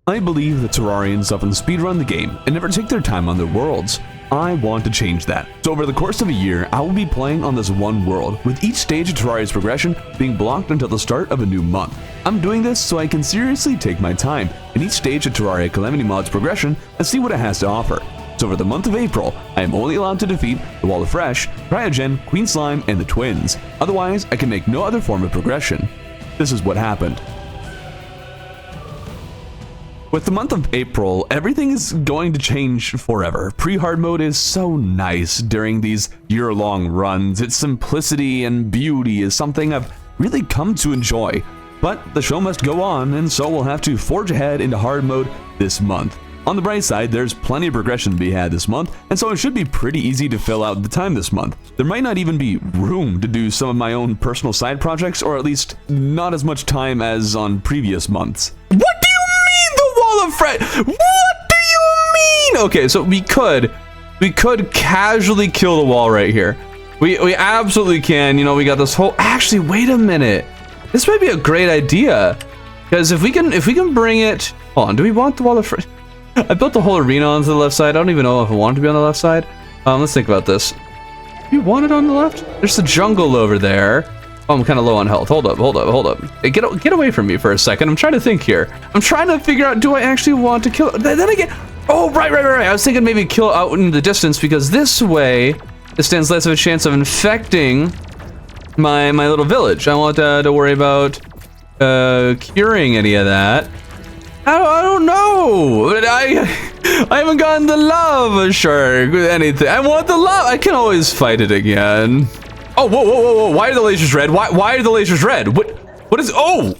I believe that Terrarians often speedrun the game and never take their time on their worlds. I want to change that. So over the course of a year, I will be playing on this one world, with each stage of Terraria's progression being blocked until the start of a new month. I'm doing this so I can seriously take my time in each stage of Terraria Calamity Mod's progression and see what it has to offer. So for the month of April, I am only allowed to defeat the Wall of Fresh, Cryogen, Queen Slime, and the Twins. Otherwise, I can make no other form of progression. This is what happened. With the month of April, everything is going to change forever. Pre-hard mode is so nice during these year-long runs. Its simplicity and beauty is something I've really come to enjoy. But the show must go on, and so we'll have to forge ahead into hard mode this month. On the bright side, there's plenty of progression to be had this month, and so it should be pretty easy to fill out the time this month. There might not even be room to do some of my own personal side projects, or at least not as much time as on previous months. What do you mean the Wall of Fresh? What do you mean? Okay, so we could casually kill the wall right here. We absolutely can. You know, we got this whole. Actually, wait a minute. This might be a great idea, because if we can bring it. Hold on. Do we want the Wall of Fresh? I built the whole arena onto the left side. I don't even know if I want it to be on the left side. Let's think about this. Do you want it on the left? There's the jungle over there. Oh, I'm kind of low on health. Hold up. Hey, get away from me for a second. I'm trying to think here. I'm trying to figure out, do I actually want to kill it? Then again, oh, right. I was thinking maybe kill out in the distance, because this way, it stands less of a chance of infecting my little village. I don't want to worry about curing any of that. I don't know. I haven't gotten the lava shark with anything. I want the lava. I can always fight it again. Oh, whoa. Why are the lasers red? Why are the lasers red? What is, oh!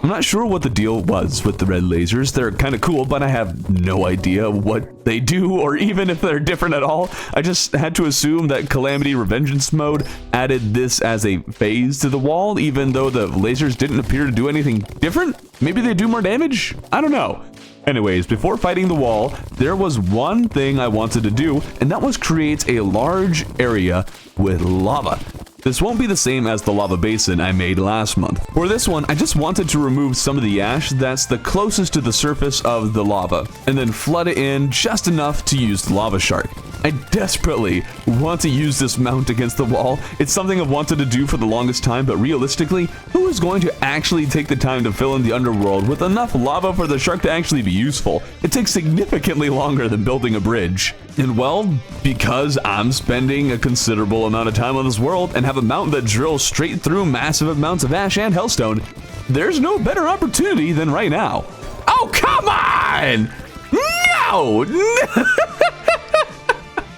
I'm not sure what the deal was with the red lasers. They're kind of cool, but I have no idea what they do, or even if they're different at all. I just had to assume that Calamity Revengeance mode added this as a phase to the wall, even though the lasers didn't appear to do anything different. Maybe they do more damage? I don't know. Anyways, before fighting the wall, there was one thing I wanted to do, and that was create a large area with lava. This won't be the same as the lava basin I made last month. For this one, I just wanted to remove some of the ash that's the closest to the surface of the lava, and then flood it in just enough to use the lava shark. I desperately want to use this mount against the wall. It's something I've wanted to do for the longest time, but realistically, who is going to actually take the time to fill in the underworld with enough lava for the shark to actually be useful? It takes significantly longer than building a bridge. And well, because I'm spending a considerable amount of time on this world and have a mount that drills straight through massive amounts of ash and hellstone, there's no better opportunity than right now. Oh, come on! No!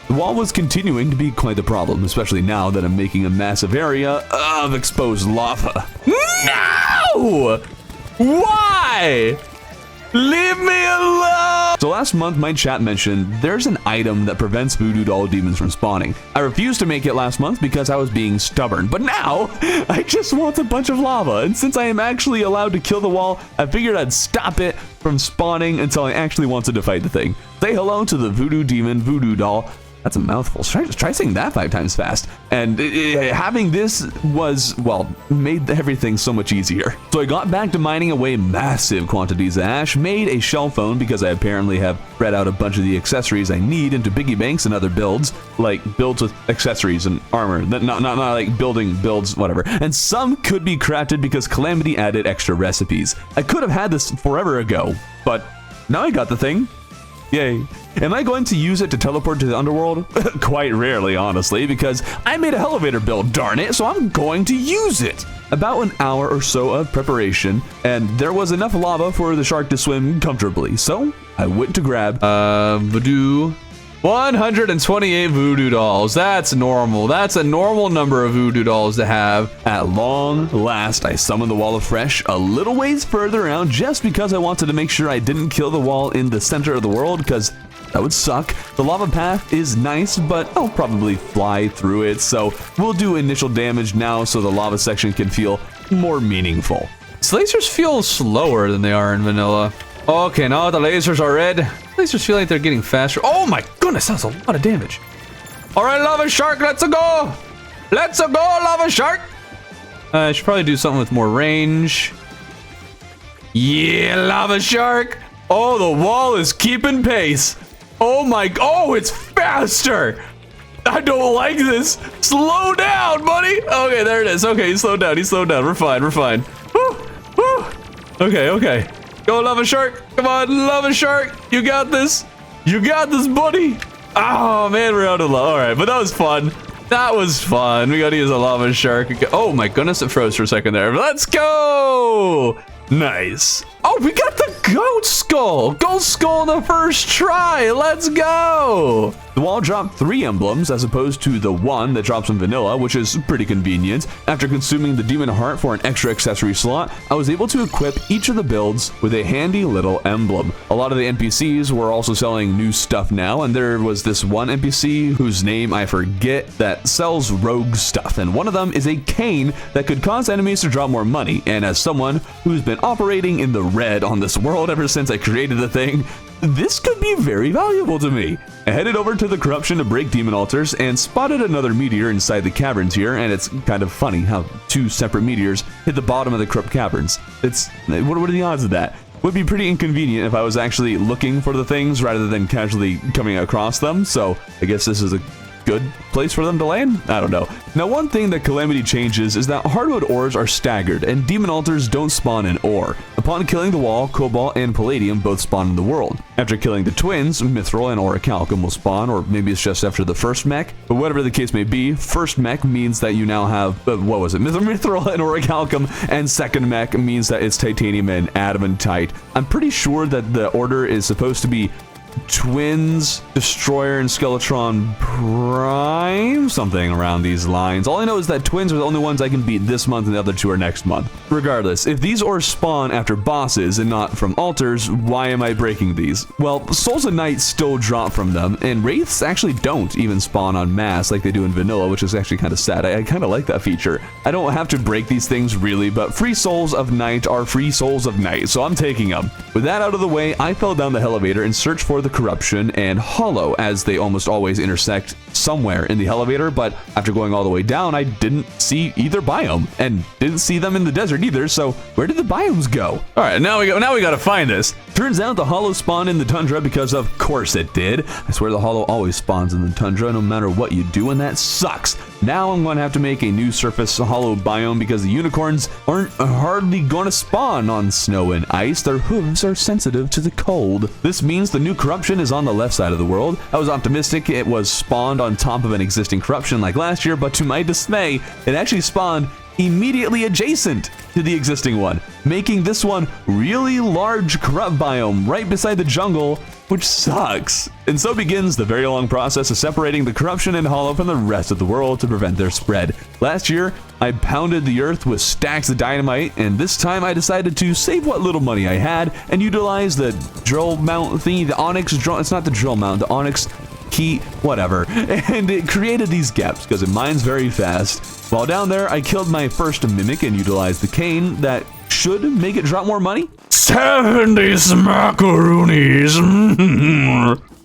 The wall was continuing to be quite the problem, especially now that I'm making a massive area of exposed lava. No! Why? Leave me alone! So last month, my chat mentioned there's an item that prevents voodoo doll demons from spawning. I refused to make it last month because I was being stubborn, but now I just want a bunch of lava, and since I am actually allowed to kill the wall, I figured I'd stop it from spawning until I actually wanted to fight the thing. Say hello to the voodoo demon voodoo doll. That's a mouthful. Try saying that 5 times fast. And having this was, well, made everything so much easier. So I got back to mining away massive quantities of ash, made a shell phone because I apparently have spread out a bunch of the accessories I need into piggy banks and other builds, like builds with accessories and armor, not like building builds, whatever. And some could be crafted because Calamity added extra recipes. I could have had this forever ago, but now I got the thing. Yay. Am I going to use it to teleport to the underworld? Quite rarely, honestly, because I made a elevator build, darn it, so I'm going to use it. About an hour or so of preparation, and there was enough lava for the shark to swim comfortably, so I went to grab voodoo. 128 voodoo dolls. That's normal. That's a normal number of voodoo dolls to have. At long last, I summoned the Wall of Fresh a little ways further out just because I wanted to make sure I didn't kill the wall in the center of the world, because that would suck. The lava path is nice, but I'll probably fly through it, so we'll do initial damage now so the lava section can feel more meaningful. These lasers feel slower than they are in vanilla. Okay, now the lasers are red. Lasers feel like they're getting faster. Oh my goodness, that's a lot of damage. All right, lava shark, let's go. Let's go, lava shark. I should probably do something with more range. Yeah, lava shark. Oh, the wall is keeping pace. Oh my, oh, it's faster. I don't like this. Slow down, buddy. Okay, there it is. Okay, he slowed down. He slowed down. We're fine. We're fine. Woo, woo. Okay, okay. Go, lava shark. Come on, lava shark. You got this. You got this, buddy. Oh, man, we're out of lava. All right, but that was fun. That was fun. We got to use a lava shark. Oh, my goodness. It froze for a second there. Let's go. Nice. Oh, we got the goat skull. Goat skull the first try. Let's go. The wall dropped 3 emblems as opposed to the 1 that drops in vanilla, which is pretty convenient. After consuming the demon heart for an extra accessory slot, I was able to equip each of the builds with a handy little emblem. A lot of the NPCs were also selling new stuff now, and there was this one NPC whose name I forget that sells rogue stuff, and one of them is a cane that could cause enemies to drop more money. And as someone who's been operating in the red on this world ever since I created the thing, this could be very valuable to me. I headed over to the corruption to break demon altars and spotted another meteor inside the caverns here, and it's kind of funny how 2 separate meteors hit the bottom of the corrupt caverns. What are the odds of that? Would be pretty inconvenient if I was actually looking for the things rather than casually coming across them, so I guess this is a good place for them to land? I don't know. Now, one thing that Calamity changes is that Hardmode ores are staggered, and demon altars don't spawn in ore. Upon killing the wall, Cobalt and Palladium both spawn in the world. After killing the twins, Mithril and Orichalcum will spawn, or maybe it's just after the first mech. But whatever the case may be, first mech means that you now have, what was it? Mithril and Orichalcum, and second mech means that it's Titanium and Adamantite. I'm pretty sure that the order is supposed to be Twins, Destroyer, and Skeletron Prime, something around these lines. All I know is that Twins are the only ones I can beat this month, and the other 2 are next month. Regardless, if these ores spawn after bosses and not from altars, why am I breaking these? Well, Souls of Night still drop from them, and Wraiths actually don't even spawn en masse like they do in vanilla, which is actually kind of sad. I kind of like that feature. I don't have to break these things really, but free Souls of Night are free Souls of Night, so I'm taking them. With that out of the way, I fell down the elevator and searched for the corruption and hollow, as they almost always intersect somewhere in the elevator, but after going all the way down, I didn't see either biome and didn't see them in the desert either, so where did the biomes go? All right, now we gotta find this. Turns out the hollow spawned in the tundra because of course it did. I swear the hollow always spawns in the tundra no matter what you do, and that sucks. Now I'm gonna have to make a new surface hollow biome because the unicorns aren't hardly gonna spawn on snow and ice. Their hooves are sensitive to the cold. This means the new corruption is on the left side of the world. I was optimistic it was spawned on top of an existing corruption like last year, but to my dismay, it actually spawned immediately adjacent to the existing one, making this one really large corrupt biome right beside the jungle, which sucks. And so begins the very long process of separating the corruption and hollow from the rest of the world to prevent their spread. Last year, I pounded the earth with stacks of dynamite, and this time I decided to save what little money I had and utilize the drill mount thingy, the onyx drill. It's not the drill mount, the onyx key, whatever, and it created these gaps because it mines very fast. While down there, I killed my first mimic and utilized the cane that should make it drop more money. 70 smackaroonies.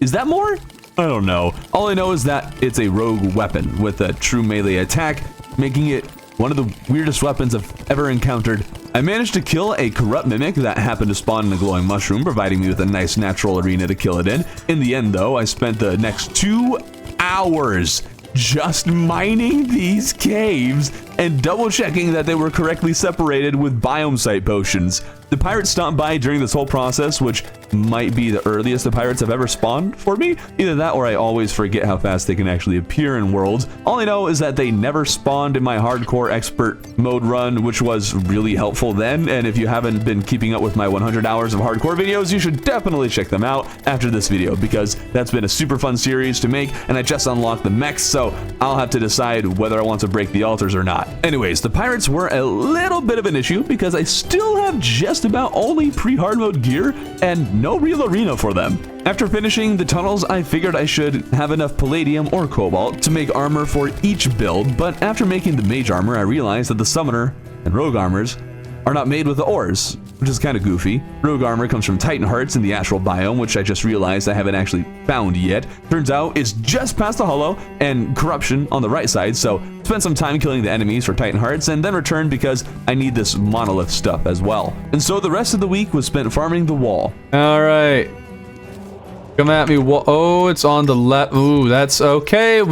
Is that more? I don't know. All I know is that it's a rogue weapon with a true melee attack, making it one of the weirdest weapons I've ever encountered. I managed to kill a corrupt mimic that happened to spawn in a glowing mushroom, providing me with a nice natural arena to kill it in. In the end, though, I spent the next 2 hours just mining these caves and double checking that they were correctly separated with biome site potions. The pirates stopped by during this whole process, which might be the earliest the pirates have ever spawned for me. Either that or I always forget how fast they can actually appear in worlds. All I know is that they never spawned in my hardcore expert mode run, which was really helpful then. And if you haven't been keeping up with my 100 hours of hardcore videos, you should definitely check them out after this video, because that's been a super fun series to make, and I just unlocked the mechs, so I'll have to decide whether I want to break the altars or not. Anyways, the pirates were a little bit of an issue because I still have just about only pre-hard mode gear and no real arena for them. After finishing the tunnels, I figured I should have enough palladium or cobalt to make armor for each build, but after making the mage armor, I realized that the summoner and rogue armors are not made with the ores, which is kind of goofy. Rogue armor comes from Titan Hearts in the astral biome, which I just realized I haven't actually found yet. Turns out it's just past the hollow and corruption on the right side, so spent some time killing the enemies for Titan Hearts, and then returned because I need this monolith stuff as well. And so the rest of the week was spent farming the wall. All right. Come at me. Oh, it's on the left. Ooh, that's okay.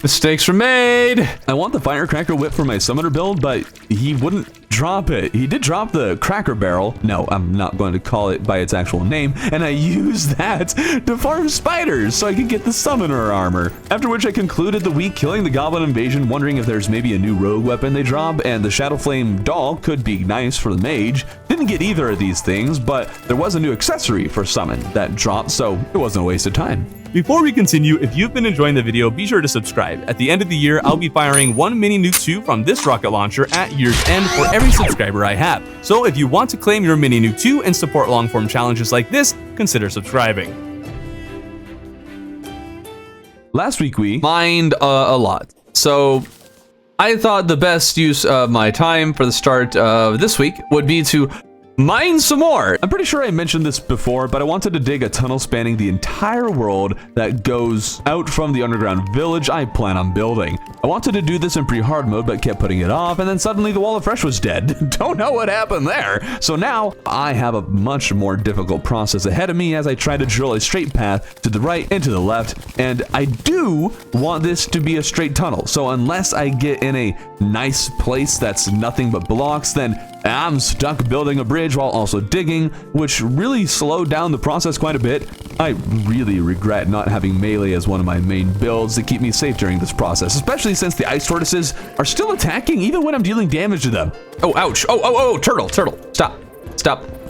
Mistakes were made. I want the Firecracker Whip for my Summoner build, but he wouldn't drop it. He did drop the Cracker Barrel. No, I'm not going to call it by its actual name. And I used that to farm spiders so I could get the Summoner armor. After which I concluded the week killing the Goblin Invasion, wondering if there's maybe a new rogue weapon they drop, and the Shadow Flame doll could be nice for the mage. Didn't get either of these things, but there was a new accessory for Summon that dropped, so it wasn't a waste of time. Before we continue, if you've been enjoying the video, be sure to subscribe. At the end of the year, I'll be firing 1 mini nuke 2 from this rocket launcher at year's end for every subscriber I have. So if you want to claim your mini nuke 2 and support long-form challenges like this, consider subscribing. Last week we Mined a lot. So I thought the best use of my time for the start of this week would be to mine some more. I'm pretty sure I mentioned this before, but I wanted to dig a tunnel spanning the entire world that goes out from the underground village I plan on building. I wanted to do this in pre-hard mode, but kept putting it off, and then suddenly the Wall of Fresh was dead. Don't know what happened there. So now I have a much more difficult process ahead of me as I try to drill a straight path to the right and to the left, and I do want this to be a straight tunnel. So unless I get in a nice place that's nothing but blocks, then I'm stuck building a bridge while also digging, which really slowed down the process quite a bit. I really regret not having melee as one of my main builds to keep me safe during this process, especially since the ice tortoises are still attacking even when I'm dealing damage to them. Oh, ouch. Oh, turtle. Stop.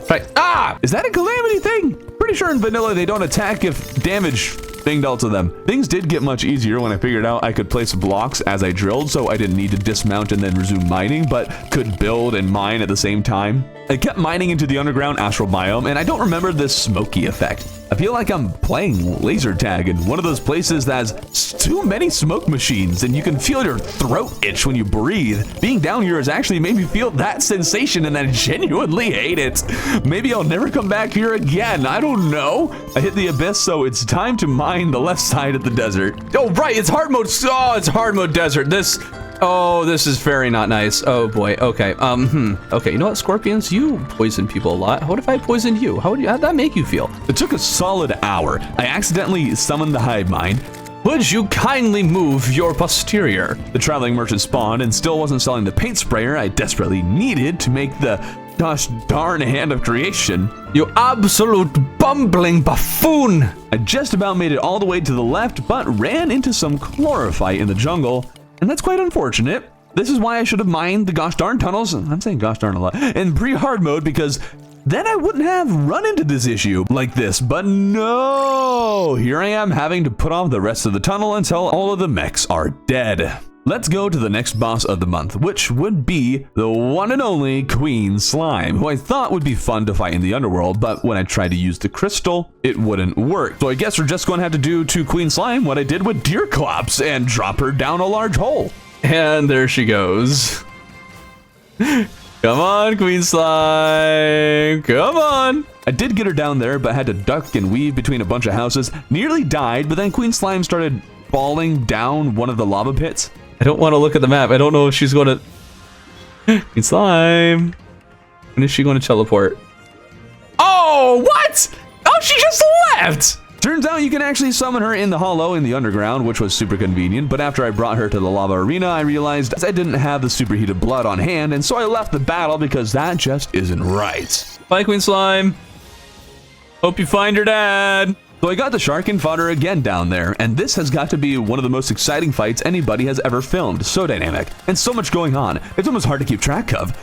Right. Ah! Is that a calamity thing? Pretty sure in vanilla they don't attack if damage being dealt to them. Things did get much easier when I figured out I could place blocks as I drilled, so I didn't need to dismount and then resume mining, but could build and mine at the same time. I kept mining into the underground astral biome, and I don't remember this smoky effect. I feel like I'm playing laser tag in one of those places that has too many smoke machines, and you can feel your throat itch when you breathe. Being down here has actually made me feel that sensation, and I genuinely hate it. Maybe I'll never come back here again. I don't know. I hit the abyss, so it's time to mine the left side of the desert. Oh, right. It's hard mode. Oh, it's hard mode desert. This is very not nice. Oh boy. Okay. Okay. You know what, Scorpions? You poison people a lot. What if I poisoned you? How'd that make you feel? It took a solid hour. I accidentally summoned the hive mind. Would you kindly move your posterior? The traveling merchant spawned and still wasn't selling the paint sprayer I desperately needed to make the gosh darn hand of creation. You absolute bumbling buffoon! I just about made it all the way to the left, but ran into some chlorophyte in the jungle, and that's quite unfortunate. This is why I should have mined the gosh darn tunnels, I'm saying gosh darn a lot, in pre-hard mode, because then I wouldn't have run into this issue like this. But no, here I am having to put off the rest of the tunnel until all of the mechs are dead. Let's go to the next boss of the month, which would be the one and only Queen Slime, who I thought would be fun to fight in the underworld, but when I tried to use the crystal, it wouldn't work. So I guess we're just going to have to do to Queen Slime what I did with Deerclops and drop her down a large hole. And there she goes. Come on, Queen Slime, come on. I did get her down there, but had to duck and weave between a bunch of houses, nearly died, but then Queen Slime started falling down one of the lava pits. I don't want to look at the map. I don't know if she's going to... Queen Slime. When is she going to teleport? Oh, what? Oh, she just left. Turns out you can actually summon her in the hollow in the underground, which was super convenient, but after I brought her to the lava arena, I realized I didn't have the superheated blood on hand, and so I left the battle because that just isn't right. Bye, Queen Slime. Hope you find her dad. So I got the shark and fought her again down there, and this has got to be one of the most exciting fights anybody has ever filmed. So dynamic, and so much going on. It's almost hard to keep track of.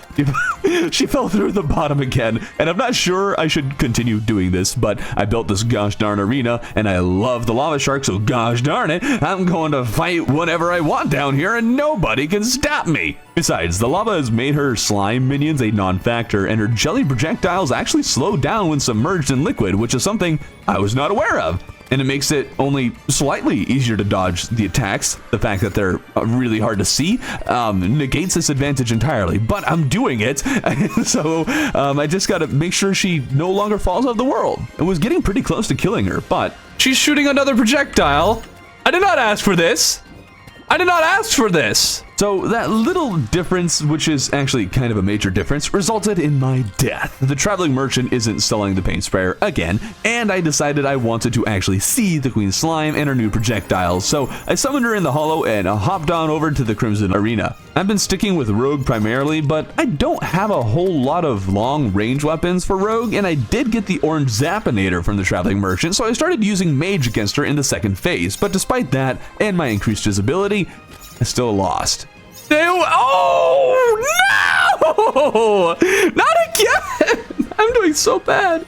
She fell through the bottom again, and I'm not sure I should continue doing this, but I built this gosh darn arena, and I love the lava shark, so gosh darn it, I'm going to fight whatever I want down here, and nobody can stop me. Besides, the lava has made her slime minions a non-factor, and her jelly projectiles actually slow down when submerged in liquid, which is something I was not aware of. And it makes it only slightly easier to dodge the attacks. The fact that they're really hard to see negates this advantage entirely, but I'm doing it. So I just gotta make sure she no longer falls off the world. It was getting pretty close to killing her, but she's shooting another projectile. I did not ask for this. I did not ask for this. So that little difference, which is actually kind of a major difference, resulted in my death. The traveling merchant isn't selling the paint sprayer again, and I decided I wanted to actually see the Queen Slime and her new projectiles, so I summoned her in the hollow and hopped on over to the Crimson Arena. I've been sticking with Rogue primarily, but I don't have a whole lot of long range weapons for Rogue, and I did get the orange Zappinator from the traveling merchant, so I started using Mage against her in the second phase, but despite that, and my increased visibility, I still lost. Oh no! Not again! I'm doing so bad.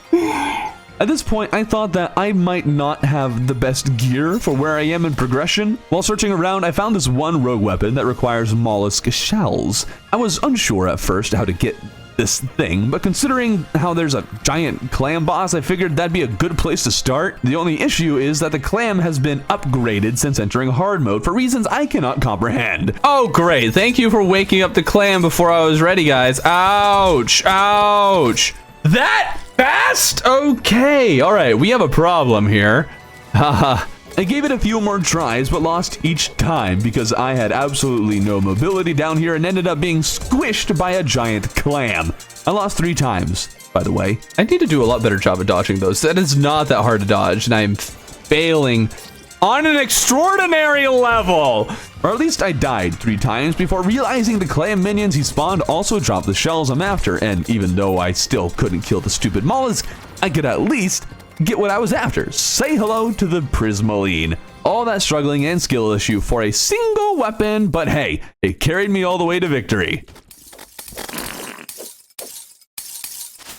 At this point, I thought that I might not have the best gear for where I am in progression. While searching around, I found this one rogue weapon that requires mollusk shells. I was unsure at first how to get this thing, but considering how there's a giant clam boss, I figured that'd be a good place to start. The only issue is that the clam has been upgraded since entering hard mode for reasons I cannot comprehend. Oh, great. Thank you for waking up the clam before I was ready, guys. Ouch. Ouch. That fast? Okay. All right. We have a problem here. Haha. I gave it a few more tries, but lost each time because I had absolutely no mobility down here and ended up being squished by a giant clam. I lost 3 times, by the way. I need to do a lot better job of dodging those. That is not that hard to dodge, and I am failing on an extraordinary level. Or at least I died 3 times before realizing the clam minions he spawned also dropped the shells I'm after, and even though I still couldn't kill the stupid mollusk, I could at least get what I was after. Say hello to the Prismaline. All that struggling and skill issue for a single weapon, but hey, it carried me all the way to victory.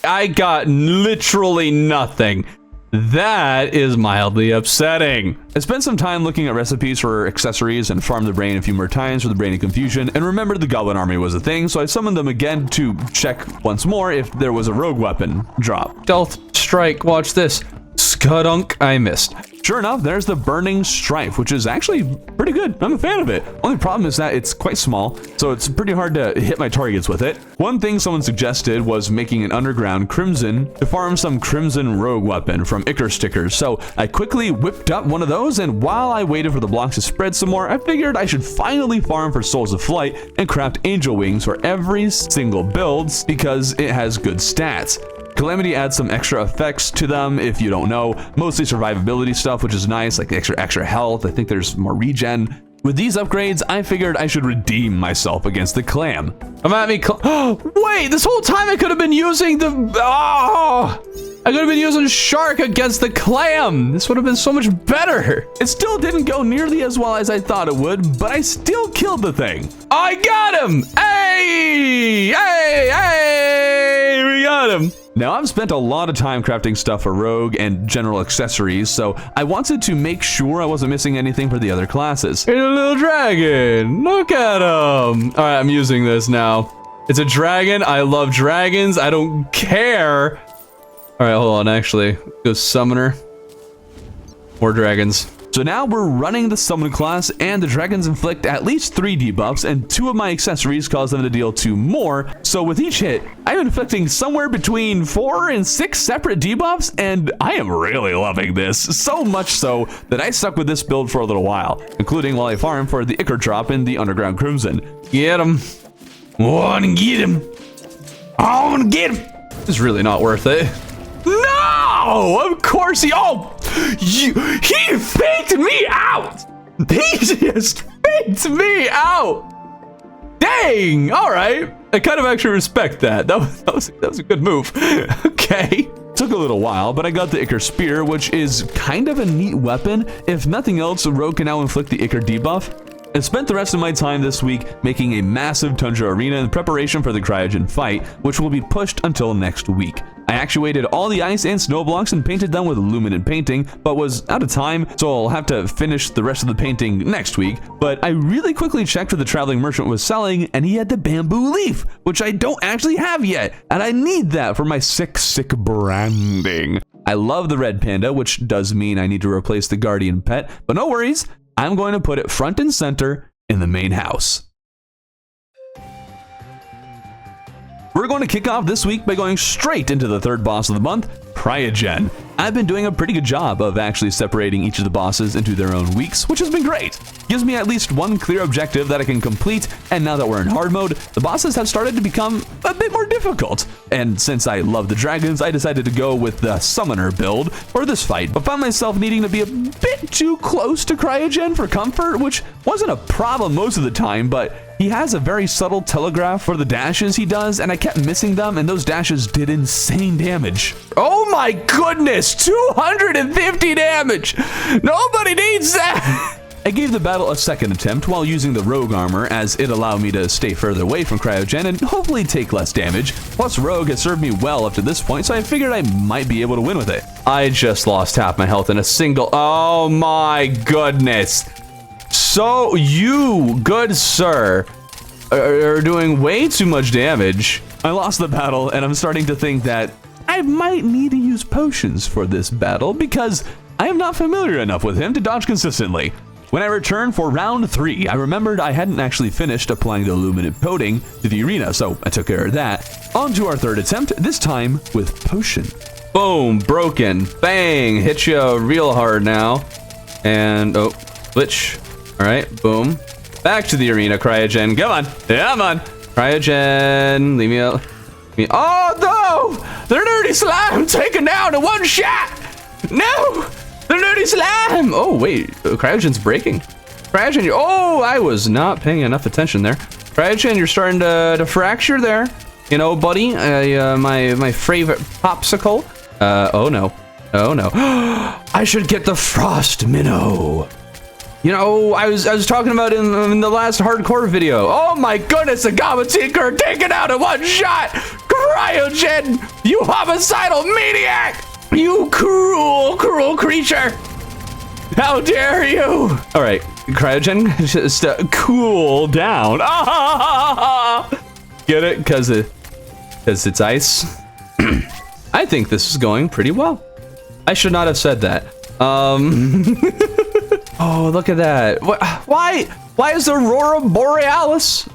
I got literally nothing. That is mildly upsetting. I spent some time looking at recipes for accessories and farmed the brain a few more times for the brain of confusion, and remembered the goblin army was a thing, so I summoned them again to check once more if there was a rogue weapon drop. Stealth strike, watch this. Skudunk, I missed. Sure enough, there's the Burning Strife, which is actually pretty good. I'm a fan of it. Only problem is that it's quite small, so it's pretty hard to hit my targets with it. One thing someone suggested was making an underground Crimson to farm some Crimson Rogue weapon from Ichor stickers, so I quickly whipped up one of those, and while I waited for the blocks to spread some more, I figured I should finally farm for Souls of Flight and craft Angel Wings for every single build because it has good stats. Calamity adds some extra effects to them if you don't know, mostly survivability stuff, which is nice, like extra health. I think there's more regen. With these upgrades, I figured I should redeem myself against the clam. Come at me, wait, this whole time I could have been using the, I could have been using Shark against the clam. This would have been so much better. It still didn't go nearly as well as I thought it would, but I still killed the thing. I got him. Hey, hey, hey, we got him. Now, I've spent a lot of time crafting stuff for Rogue and general accessories, so I wanted to make sure I wasn't missing anything for the other classes. It's a little dragon. Look at him. All right, I'm using this now. It's a dragon. I love dragons. I don't care. All right, hold on. Actually, go summoner. More dragons. So now we're running the summon class, and the dragons inflict at least 3 debuffs, and 2 of my accessories cause them to deal 2 more. So with each hit, I'm inflicting somewhere between 4 and 6 separate debuffs, and I am really loving this. So much so that I stuck with this build for a little while, including while I farm for the Ichor drop in the Underground Crimson. Get him. Wanna get him. I wanna get him. It's really not worth it. No, of course he faked me out. He just faked me out. Dang. All right. I kind of actually respect that. That was a good move. Okay. Took a little while, but I got the Ichor Spear, which is kind of a neat weapon. If nothing else, the Rogue can now inflict the Ichor debuff. I spent the rest of my time this week making a massive Tundra arena in preparation for the Cryogen fight, which will be pushed until next week. I actuated all the ice and snow blocks and painted them with luminant painting, but was out of time, so I'll have to finish the rest of the painting next week. But I really quickly checked what the traveling merchant was selling, and he had the bamboo leaf, which I don't actually have yet, and I need that for my sick branding. I love the red panda, which does mean I need to replace the guardian pet, but no worries. I'm going to put it front and center in the main house. We're going to kick off this week by going straight into the third boss of the month, Cryogen. I've been doing a pretty good job of actually separating each of the bosses into their own weeks, which has been great. Gives me at least one clear objective that I can complete, and now that we're in hard mode, the bosses have started to become a bit more difficult. And since I love the dragons, I decided to go with the summoner build for this fight, but found myself needing to be a bit too close to Cryogen for comfort, which wasn't a problem most of the time, but he has a very subtle telegraph for the dashes he does, and I kept missing them, and those dashes did insane damage. Oh my goodness, 250 damage! Nobody needs that! I gave the battle a second attempt while using the rogue armor, as it allowed me to stay further away from Cryogen and hopefully take less damage. Plus, rogue has served me well up to this point, so I figured I might be able to win with it. I just lost half my health in a single. Oh my goodness. So you, good sir, are doing way too much damage. I lost the battle, and I'm starting to think that I might need to use potions for this battle because I am not familiar enough with him to dodge consistently. When I returned for round 3, I remembered I hadn't actually finished applying the illuminate coating to the arena, so I took care of that. On to our third attempt, this time with potion. Boom, broken, bang, hit you real hard now. And, oh, glitch. All right, boom. Back to the arena, Cryogen. Come on. Cryogen, leave me out. Oh no! The nerdy slime taken down in one shot! No! The nerdy slime! Oh wait, Cryogen's breaking. Cryogen, oh, I was not paying enough attention there. Cryogen, you're starting to fracture there. You know, buddy, my favorite popsicle. Oh no. I should get the frost minnow. You know, I was talking about in the last hardcore video. Oh my goodness, the Goblin Tinker taken out in one shot! Cryogen, you homicidal maniac! You cruel creature! How dare you! All right, Cryogen, just cool down. Get it? Cause it's ice. I think this is going pretty well. I should not have said that. Oh, look at that. Why is the Aurora Borealis?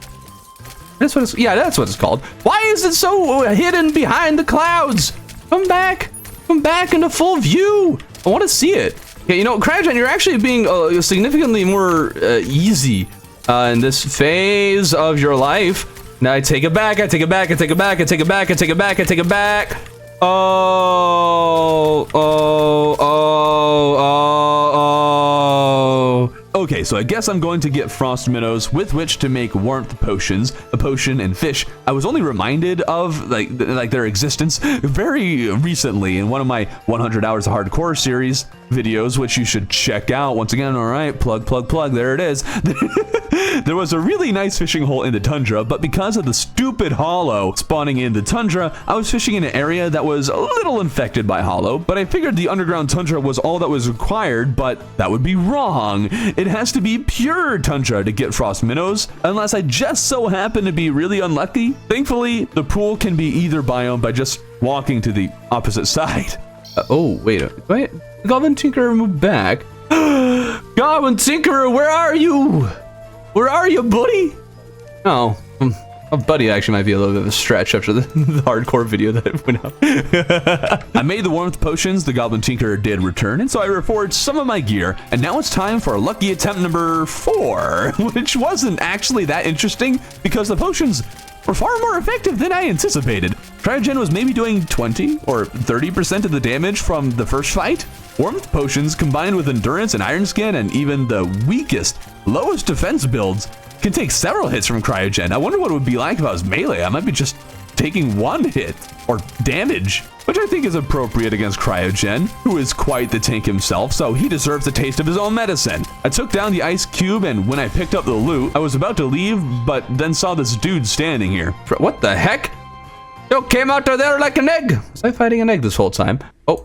That's what it's called. Why is it so hidden behind the clouds? Come back into full view. I want to see it. Yeah, you know, Cryogen, you're actually being significantly more easy in this phase of your life. Now I take it back. Okay, so I guess I'm going to get frost minnows with which to make warmth potions, a potion and fish. I was only reminded of like their existence very recently in one of my 100 Hours of Hardcore series videos, which you should check out. Once again, all right, plug, there it is. There was a really nice fishing hole in the tundra, but because of the stupid hollow spawning in the tundra, I was fishing in an area that was a little infected by hollow, but I figured the underground tundra was all that was required, but that would be wrong. It has to be pure tundra to get frost minnows, unless I just so happen to be really unlucky. Thankfully, the pool can be either biome by just walking to the opposite side. Oh, wait. Goblin Tinkerer, move back. Goblin Tinkerer, where are you? Where are you, buddy? Oh, buddy actually might be a little bit of a stretch after the hardcore video that went up. I made the warmth potions, the Goblin Tinkerer did return, and so I reforged some of my gear, and now it's time for lucky attempt number 4, which wasn't actually that interesting because the potions were far more effective than I anticipated. Cryogen was maybe doing 20 or 30% of the damage from the first fight. Warmth potions combined with endurance and iron skin and even the weakest, lowest defense builds can take several hits from Cryogen. I wonder what it would be like if I was melee. I might be just taking one hit or damage, which I think is appropriate against Cryogen, who is quite the tank himself, so he deserves a taste of his own medicine. I took down the ice cube, and when I picked up the loot, I was about to leave, but then saw this dude standing here. What the heck? You came out there like an egg. Was I fighting an egg this whole time? Oh,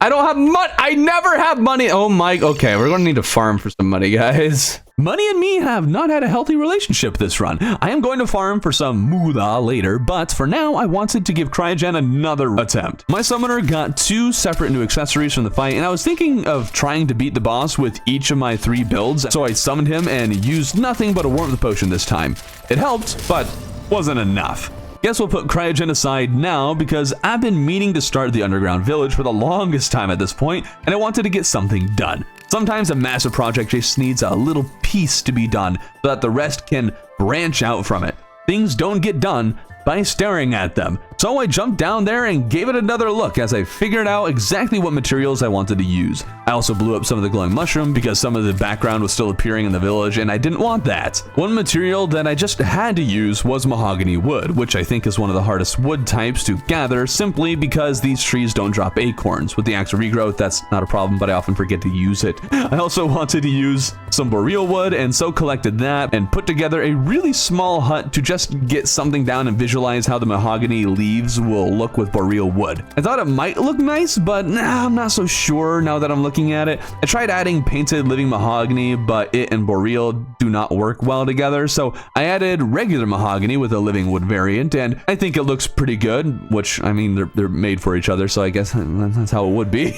I don't have money. I never have money. Oh my, okay, we're gonna need to farm for some money, guys. Money and me have not had a healthy relationship this run. I am going to farm for some moolah later, but for now, I wanted to give Cryogen another attempt. My summoner got 2 separate new accessories from the fight, and I was thinking of trying to beat the boss with each of my 3 builds, so I summoned him and used nothing but a warmth potion this time. It helped, but wasn't enough. Guess we'll put Cryogen aside now because I've been meaning to start the underground village for the longest time at this point, and I wanted to get something done. Sometimes a massive project just needs a little piece to be done so that the rest can branch out from it. Things don't get done by staring at them. So I jumped down there and gave it another look as I figured out exactly what materials I wanted to use. I also blew up some of the glowing mushroom because some of the background was still appearing in the village and I didn't want that. One material that I just had to use was mahogany wood, which I think is one of the hardest wood types to gather simply because these trees don't drop acorns. With the axe regrowth, that's not a problem, but I often forget to use it. I also wanted to use some boreal wood and so collected that and put together a really small hut to just get something down and visualize how the mahogany leaves will look with boreal wood. I thought it might look nice, but I'm not so sure now that I'm looking at it. I tried adding painted living mahogany, but it and boreal do not work well together, so I added regular mahogany with a living wood variant, and I think it looks pretty good, which, I mean, they're made for each other, so I guess that's how it would be.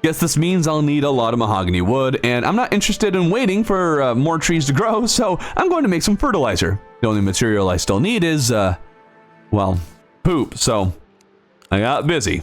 Guess this means I'll need a lot of mahogany wood, and I'm not interested in waiting for more trees to grow, so I'm going to make some fertilizer. The only material I still need is, well, poop, so I got busy.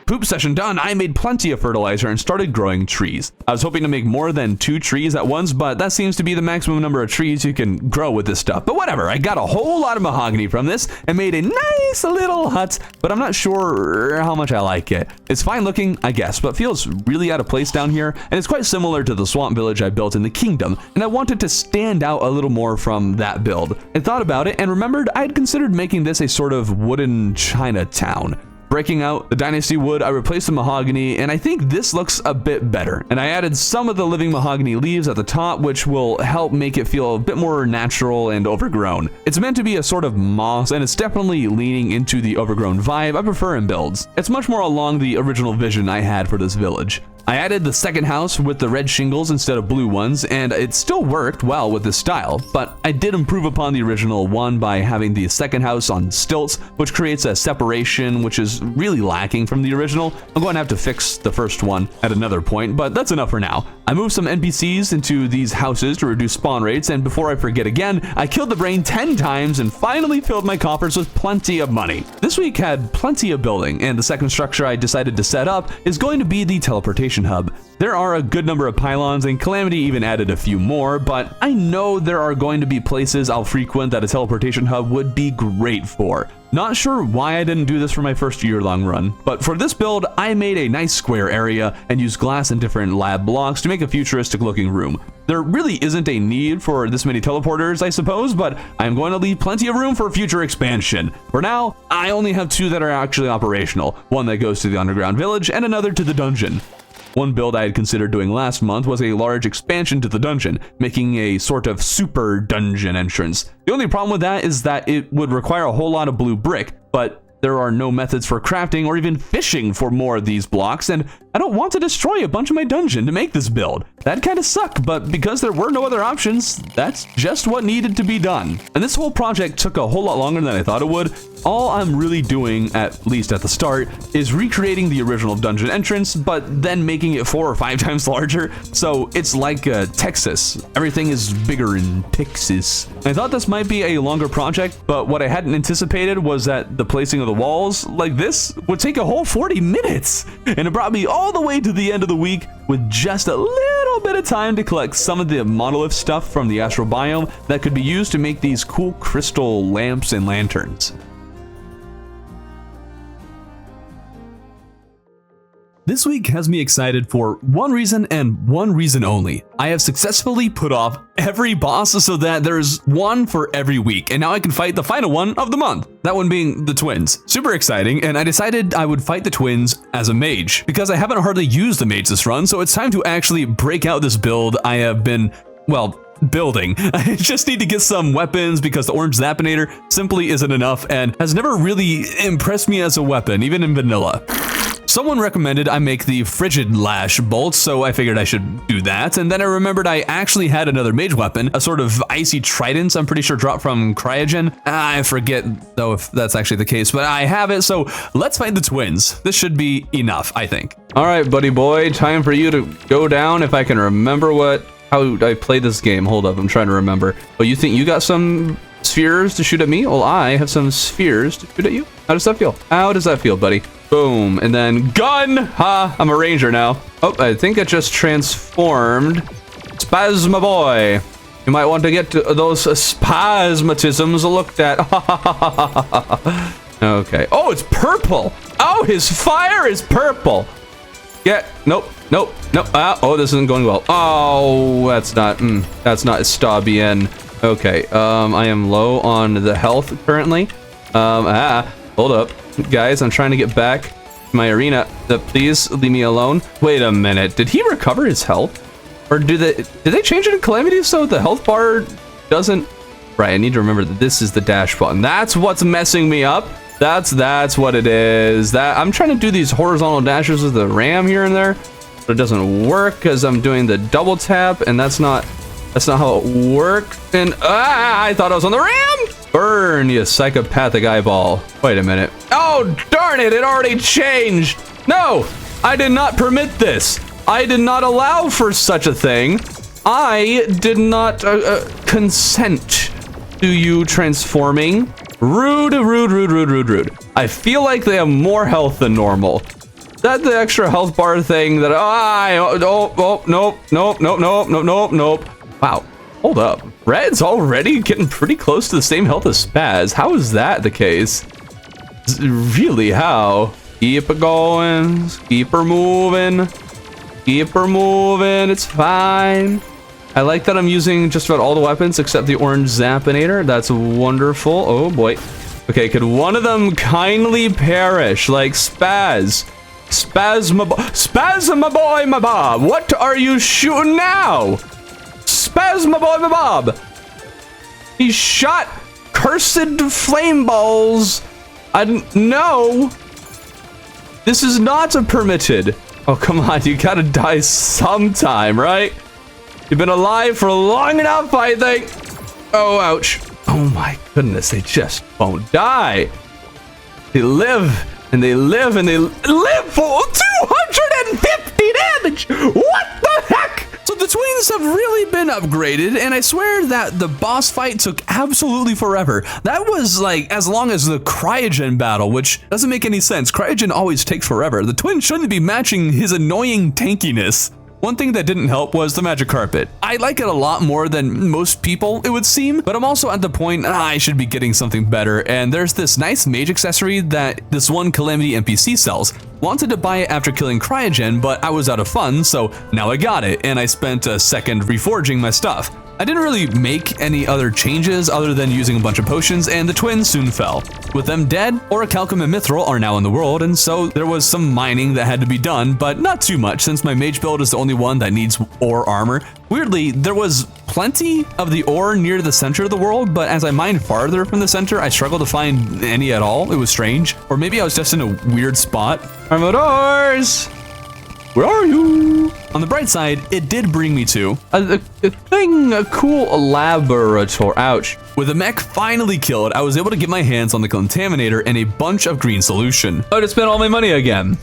Poop session done, I made plenty of fertilizer and started growing trees. I was hoping to make more than 2 trees at once, but that seems to be the maximum number of trees you can grow with this stuff. But whatever, I got a whole lot of mahogany from this and made a nice little hut, but I'm not sure how much I like it. It's fine looking, I guess, but feels really out of place down here, and it's quite similar to the swamp village I built in the kingdom, and I wanted to stand out a little more from that build. I thought about it and remembered I'd considered making this a sort of wooden Chinatown. Breaking out the dynasty wood, I replaced the mahogany, and I think this looks a bit better. And I added some of the living mahogany leaves at the top, which will help make it feel a bit more natural and overgrown. It's meant to be a sort of moss, and it's definitely leaning into the overgrown vibe I prefer in builds. It's much more along the original vision I had for this village. I added the second house with the red shingles instead of blue ones, and it still worked well with this style, but I did improve upon the original one by having the second house on stilts, which creates a separation which is really lacking from the original. I'm going to have to fix the first one at another point, but that's enough for now. I moved some NPCs into these houses to reduce spawn rates, and before I forget again, I killed the brain 10 times and finally filled my coffers with plenty of money. This week had plenty of building, and the second structure I decided to set up is going to be the teleportation hub. There are a good number of pylons, and Calamity even added a few more, but I know there are going to be places I'll frequent that a teleportation hub would be great for. Not sure why I didn't do this for my first year-long run, but for this build, I made a nice square area and used glass and different lab blocks to make a futuristic-looking room. There really isn't a need for this many teleporters, I suppose, but I'm going to leave plenty of room for future expansion. For now, I only have 2 that are actually operational, one that goes to the underground village and another to the dungeon. One build I had considered doing last month was a large expansion to the dungeon, making a sort of super dungeon entrance. The only problem with that is that it would require a whole lot of blue brick, but there are no methods for crafting or even fishing for more of these blocks, and I don't want to destroy a bunch of my dungeon to make this build. That kind of sucked, but because there were no other options, that's just what needed to be done. And this whole project took a whole lot longer than I thought it would. All I'm really doing, at least at the start, is recreating the original dungeon entrance, but then making it 4 or 5 times larger. So it's like Texas. Everything is bigger in Texas. I thought this might be a longer project, but what I hadn't anticipated was that the placing of the walls like this would take a whole 40 minutes. And it brought me all the way to the end of the week with just a little bit of time to collect some of the monolith stuff from the astral biome that could be used to make these cool crystal lamps and lanterns. This week has me excited for one reason and one reason only. I have successfully put off every boss so that there's one for every week, and now I can fight the final one of the month. That one being the twins. Super exciting, and I decided I would fight the twins as a mage, because I haven't hardly used the mage this run, so it's time to actually break out this build I have been, well, building. I just need to get some weapons because the orange Zappinator simply isn't enough and has never really impressed me as a weapon, even in vanilla. Someone recommended I make the Frigid Lash bolt, so I figured I should do that, and then I remembered I actually had another mage weapon, a sort of icy trident, I'm pretty sure dropped from Cryogen. I forget though if that's actually the case, but I have it, so let's fight the twins. This should be enough, I think. All right, buddy boy, time for you to go down if I can remember how I played this game. Hold up, I'm trying to remember. But you think you got some spheres to shoot at me. Well, I have some spheres to shoot at you. How does that feel? How does that feel, buddy? Boom. And then gun. Ha, I'm a ranger now. Oh, I think it just transformed. Spasma boy. You might want to get those spasmatisms looked at. Okay. Oh, it's purple. Oh, his fire is purple. Yeah. Nope. Nope. Nope. Oh, this isn't going well. Oh, that's not está bien. Okay. I am low on the health currently. Hold up, guys. I'm trying to get back to my arena. Please leave me alone. Wait a minute. Did he recover his health? Or did they change it in Calamities so the health bar doesn't? Right, I need to remember that this is the dash button. That's what's messing me up. That's what it is. That I'm trying to do these horizontal dashes with the ram here and there, but it doesn't work because I'm doing the double tap, and that's not how it works. And I thought I was on the ram. Burn, you psychopathic eyeball. Wait a minute. Oh, darn it, it already changed. No, I did not permit this. I did not allow for such a thing. I did not consent to you transforming. Rude, rude, rude, rude, rude, rude. I feel like they have more health than normal. That the extra health bar thing that nope. Wow, hold up. Red's already getting pretty close to the same health as Spaz. How is that the case? Really, how? Keep it going, keep her moving. Keep her moving, it's fine. I like that I'm using just about all the weapons except the orange Zappinator. That's wonderful. Oh boy. Okay, could one of them kindly perish like Spaz? Spazma boy, my bob. What are you shooting now? Spazma boy, my bob. He shot cursed flame balls. No. This is not permitted. Oh, come on, you gotta die sometime, right? You've been alive for long enough, I think. Oh, ouch. Oh my goodness, they just won't die. They live, and they live, and they live for 250 damage! What the heck? So the twins have really been upgraded, and I swear that the boss fight took absolutely forever. That was like as long as the Cryogen battle, which doesn't make any sense. Cryogen always takes forever. The twins shouldn't be matching his annoying tankiness. One thing that didn't help was the magic carpet. I like it a lot more than most people, it would seem, but I'm also at the point I should be getting something better, and there's this nice mage accessory that this one Calamity NPC sells. Wanted to buy it after killing Cryogen, but I was out of funds, so now I got it, and I spent a second reforging my stuff. I didn't really make any other changes other than using a bunch of potions, and the twins soon fell. With them dead, Orichalcum and Mithril are now in the world, and so there was some mining that had to be done, but not too much since my mage build is the only one that needs ore armor. Weirdly, there was plenty of the ore near the center of the world, but as I mined farther from the center, I struggled to find any at all. It was strange. Or maybe I was just in a weird spot. Armadors! Where are you? On the bright side, it did bring me to a cool laboratory. Ouch. With the mech finally killed, I was able to get my hands on the Contaminator and a bunch of green solution. Oh, to spend all my money again.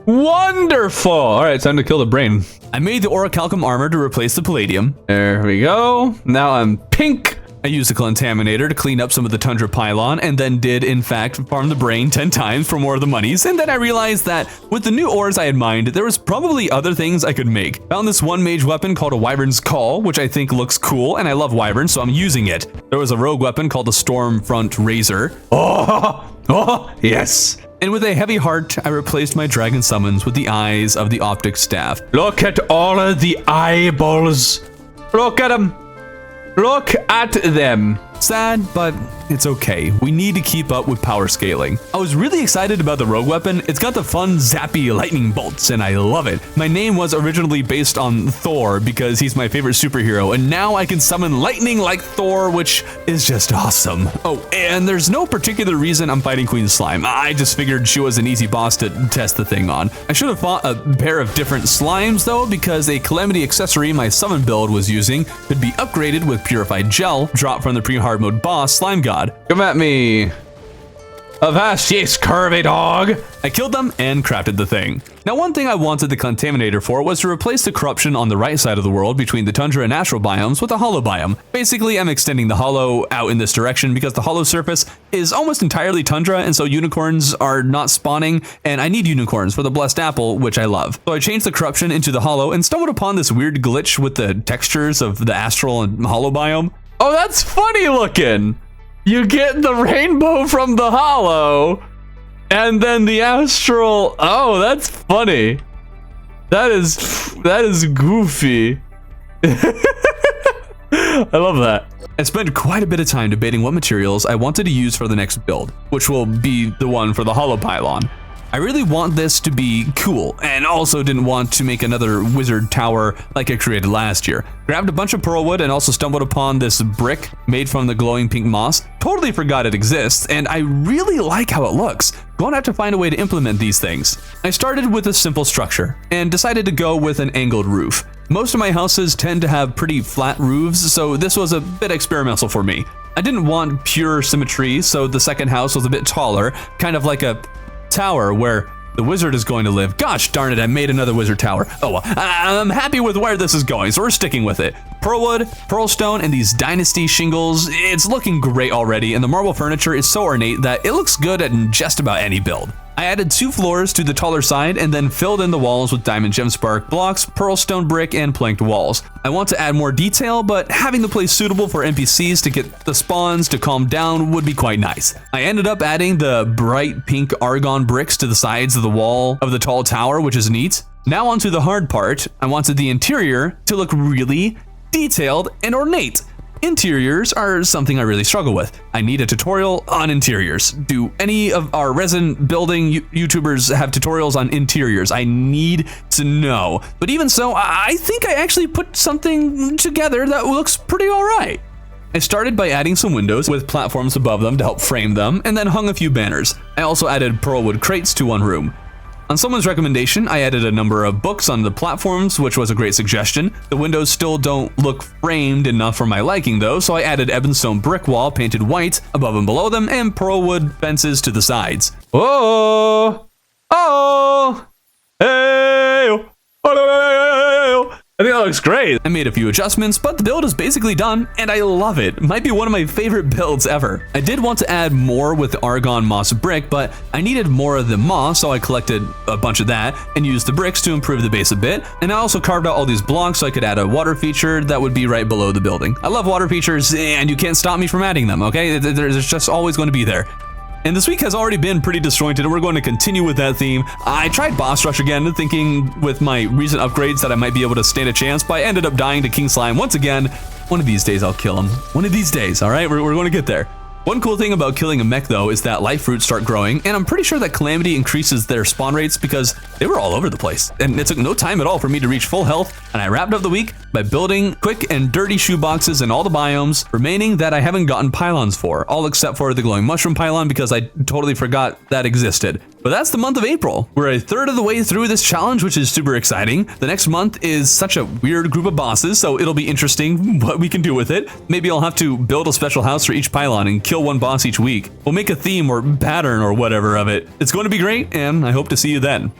Wonderful. All right, time to kill the brain. I made the Orichalcum armor to replace the palladium. There we go. Now I'm pink. I used the Contaminator to clean up some of the Tundra Pylon, and then did, in fact, farm the brain 10 times for more of the monies, and then I realized that with the new ores I had mined, there was probably other things I could make. Found this one mage weapon called a Wyvern's Call, which I think looks cool, and I love wyverns, so I'm using it. There was a rogue weapon called the Stormfront Razor. Oh, yes. And with a heavy heart, I replaced my dragon summons with the eyes of the optic staff. Look at all of the eyeballs. Look at them. Look at them. Sad, but it's okay. We need to keep up with power scaling. I was really excited about the rogue weapon. It's got the fun zappy lightning bolts, and I love it. My name was originally based on Thor because he's my favorite superhero, and now I can summon lightning like Thor, which is just awesome. Oh, and there's no particular reason I'm fighting Queen Slime. I just figured she was an easy boss to test the thing on. I should have fought a pair of different slimes though, because a Calamity accessory my summon build was using could be upgraded with Purified Gel, dropped from the pre-hardmode boss Slime God. Come at me. Avast, ye scurvy dog. I killed them and crafted the thing. Now, one thing I wanted the Contaminator for was to replace the corruption on the right side of the world between the tundra and natural biomes with a hollow biome. Basically, I'm extending the hollow out in this direction because the hollow surface is almost entirely tundra, and so unicorns are not spawning, and I need unicorns for the blessed apple, which I love. So I changed the corruption into the hollow and stumbled upon this weird glitch with the textures of the astral and hollow biome. Oh, that's funny looking. You get the rainbow from the hollow, and then the astral. Oh, that's funny. That is goofy. I love that. I spent quite a bit of time debating what materials I wanted to use for the next build, which will be the one for the hollow pylon. I really want this to be cool, and also didn't want to make another wizard tower like I created last year. Grabbed a bunch of pearl wood and also stumbled upon this brick made from the glowing pink moss. Totally forgot it exists, and I really like how it looks. Going to have to find a way to implement these things. I started with a simple structure, and decided to go with an angled roof. Most of my houses tend to have pretty flat roofs, so this was a bit experimental for me. I didn't want pure symmetry, so the second house was a bit taller, kind of like a tower where the wizard is going to live. Gosh darn it, I made another wizard tower. Oh well, I'm happy with where this is going, so we're sticking with it. Pearlwood, pearlstone, and these dynasty shingles, it's looking great already, and the marble furniture is so ornate that it looks good at just about any build. I added 2 floors to the taller side and then filled in the walls with diamond gemspark blocks, pearlstone brick, and planked walls. I want to add more detail, but having the place suitable for NPCs to get the spawns to calm down would be quite nice. I ended up adding the bright pink argon bricks to the sides of the wall of the tall tower, which is neat. Now onto the hard part. I wanted the interior to look really detailed and ornate. Interiors are something I really struggle with. I need a tutorial on interiors. Do any of our resin building YouTubers have tutorials on interiors? I need to know. But even so, I think I actually put something together that looks pretty all right. I started by adding some windows with platforms above them to help frame them, and then hung a few banners. I also added pearlwood crates to one room. On someone's recommendation, I added a number of books on the platforms, which was a great suggestion. The windows still don't look framed enough for my liking though, so I added ebonstone brick wall painted white above and below them, and pearlwood fences to the sides. Oh, oh, hey, oh, I think that looks great. I made a few adjustments, but the build is basically done, and I love it. Might be one of my favorite builds ever. I did want to add more with the argon moss brick, but I needed more of the moss, so I collected a bunch of that and used the bricks to improve the base a bit. And I also carved out all these blocks so I could add a water feature that would be right below the building. I love water features, and you can't stop me from adding them, okay? There's just always going to be there. And this week has already been pretty disjointed, and we're going to continue with that theme. I tried Boss Rush again, thinking with my recent upgrades that I might be able to stand a chance, but I ended up dying to King Slime once again. One of these days I'll kill him. One of these days, all right? We're going to get there. One cool thing about killing a mech though is that life fruits start growing, and I'm pretty sure that Calamity increases their spawn rates because they were all over the place. And it took no time at all for me to reach full health, and I wrapped up the week by building quick and dirty shoeboxes in all the biomes remaining that I haven't gotten pylons for, all except for the glowing mushroom pylon because I totally forgot that existed. But that's the month of April. We're a third of the way through this challenge, which is super exciting. The next month is such a weird group of bosses, so it'll be interesting what we can do with it. Maybe I'll have to build a special house for each pylon and kill one boss each week. We'll make a theme or pattern or whatever of it. It's going to be great, and I hope to see you then.